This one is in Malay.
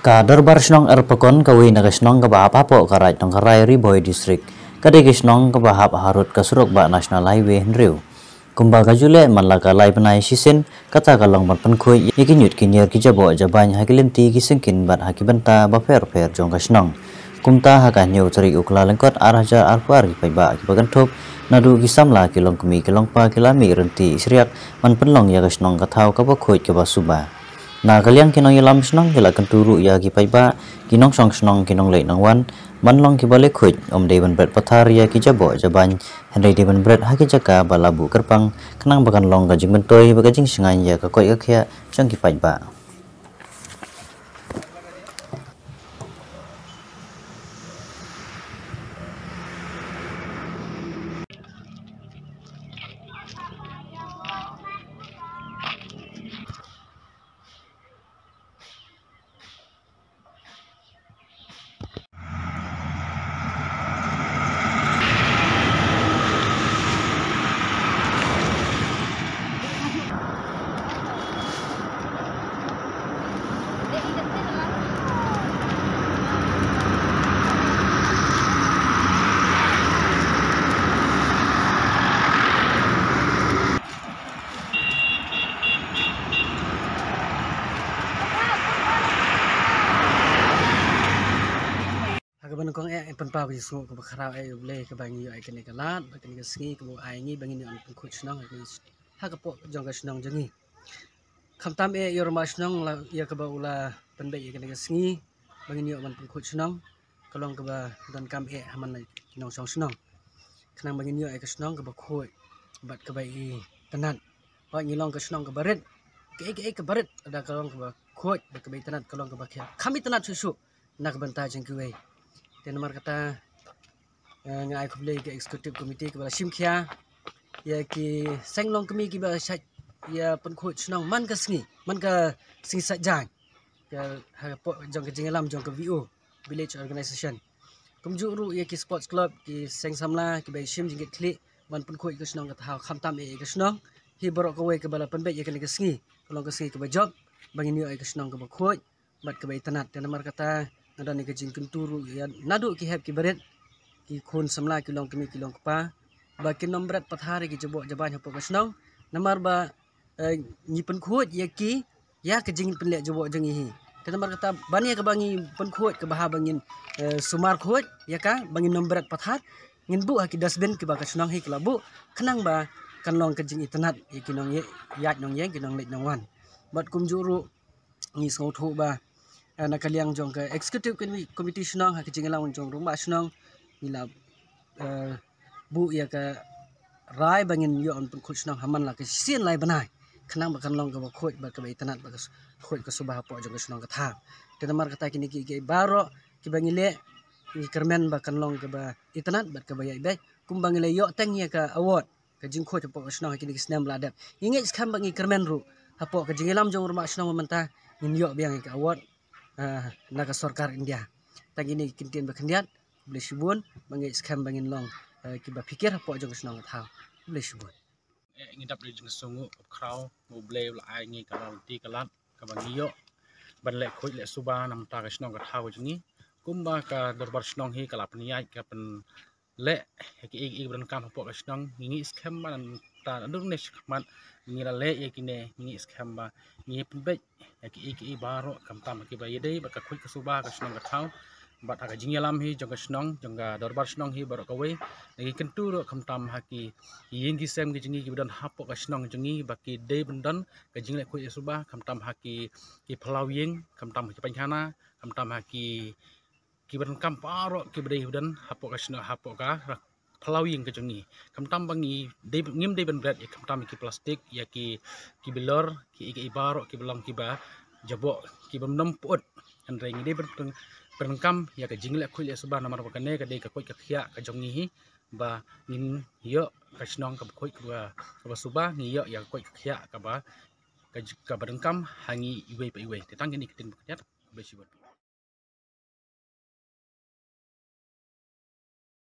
Ka darbar snong erpekon kawi naga snong ka bahap hapo karai tong karai riboy district. Kadai snong ka bahap harut kasuruk ba national highway henriu. Kumba ka jule malaka lai penai sisin kata kalong ban penkui yakin yut kinyer ki jabo jabanya hakilenti ki singkin bat hakibenta ba fer jong ka snong. Kumta haka nyu teri ukla lengkot araja arpuar ki paiba ki bagantup nadu ki samla kilong kemi kilong pa kilami renti isriak man penlong ya ka snong ka thau ka ba khoi ka ba suba. Na kalian kinong yalam senang kila kenturu ya ki paiba kinong song senang kinong lek nang wan manlong ki balik kuit dewan berat pathar ya ki jabo jaban henry dewan berat haki jaka balabu kerpang kenang bakan long gajing bentoy bagajing sengai ya ka koi ka jang ki paiba. Kaban kong penpau ki sungu ke bakharau ble ke bangi ai kene kalat bakani ke singi ke ai ngi bangi ni an pengkut senang ha ke pok jong ke senang jengi khamtam yor ma senang la ya ke ba ula penbe ya kene ke singi bangi ni an pengkut senang kalong ke ba dan kam haman lai nong song senang kenang bangi ni ai ke senang ke ba khoi bat ke ba i tenat ba ngi long ke senang ke baret ke baret ada kalong ke ba khoi ba ke ba tenat kalong ke ba kya kami tenat susu nak banta jeng ke dan nomor kata ngai kublai ke executive committee ke bala simkhia ya ki senglong kami ki ba sat ya penkhut senang man ka singi sat jang ya ha po jong ke jengalam jong ke VO village organization kumju ru ya ki sports club ki seng samla ki ba sim jingit klik man penkhut ke senang ka thau khamtam ke senang hi borok ke we ke bala penbe ya ke singi kalong ke singi ke ba job bangin yo ke senang ke ba khut bat ke ba tanat dan nomor kata ada ni ke jingkun turu ya nadu ki hep ki beret ki khun samla ki long kemi ki long pa ba ki nombrat pathari ki jabo jaban hapo kasnong namar ba ni penkhut ya ki ya ke jing penlek jabo jengi hi namar kata bani ke bangi penkhut ke baha bangin sumar khut ya ka bangin nombrat pathar ngin bu ki dasben ki ba kasnong hi klabu kenang ba kan long ke jing itanat ya ki nong ye yat nong ye ki nong lek nong wan bat kum juru ni so thu ba nak kaliang jong ke executive committee senang hak jingalang jong rumah senang bila bu ya ke rai bangin yo on pengkhut senang haman la ke sien lai banai kenang bakan long ke khoi ba ke itanat ba khoi ke subah po jong ke senang ke tha te namar kata kini ki baro ki bangile ni kermen bakan long ke ba itanat ba ke ba yai kum bangile yo teng ya ke award ke jing khoi po senang kini ki senam ladap inget skam bangi kermen ru hapo ke jingalam jong rumah senang mentah in yo biang ke award naga sorkar India tagini kintian bakhandiat boleh subun bangi scam bangin long kiba pikir apa jong senang thau boleh subun ngidap di jeng sungu kraw mo ble ai ngi kalau ti kalat ka bangi yo ban le khoi le suba nam ta ka senang ka thau jengi kumba ka darbar senang hi kala pniai ka pen le ki bran kam apa ka senang ngi scam man ta ndung ne man ngi la le ye kine ngi scam ba ngi penbe ki baro kam tam ki ba yede ba ka khoi ka suba ka senang ka thau bat aga jingalam hi jong ka senang jong ka darbar senang hi baro ka we ngi kentu ro kam tam ha ki yin ki sem ki jingi ki dan hapo ka senang jingi ba ki de bendan ka jing le khoi suba kam tam ha ki phlau ying kam tam ki panhana kam tam ha ki ban kam paro ki bde dan hapo ka senang hapo ka phlau ying ka jingi kam tam bangi de ngim de ban bread kam tam ki plastik ya ki bilor ki baro ki belong ki ba jabo ki bam nam pot an reng de ban kam ya ka jingle khoi le suba namar ka ne ka de ka koi ka khia ka jongi hi ba nin yo ka senang ka khoi ka suba ni yo ya koi ka khia ka ba ka ban kam hangi iwe pa iwe te tang ni kitin ba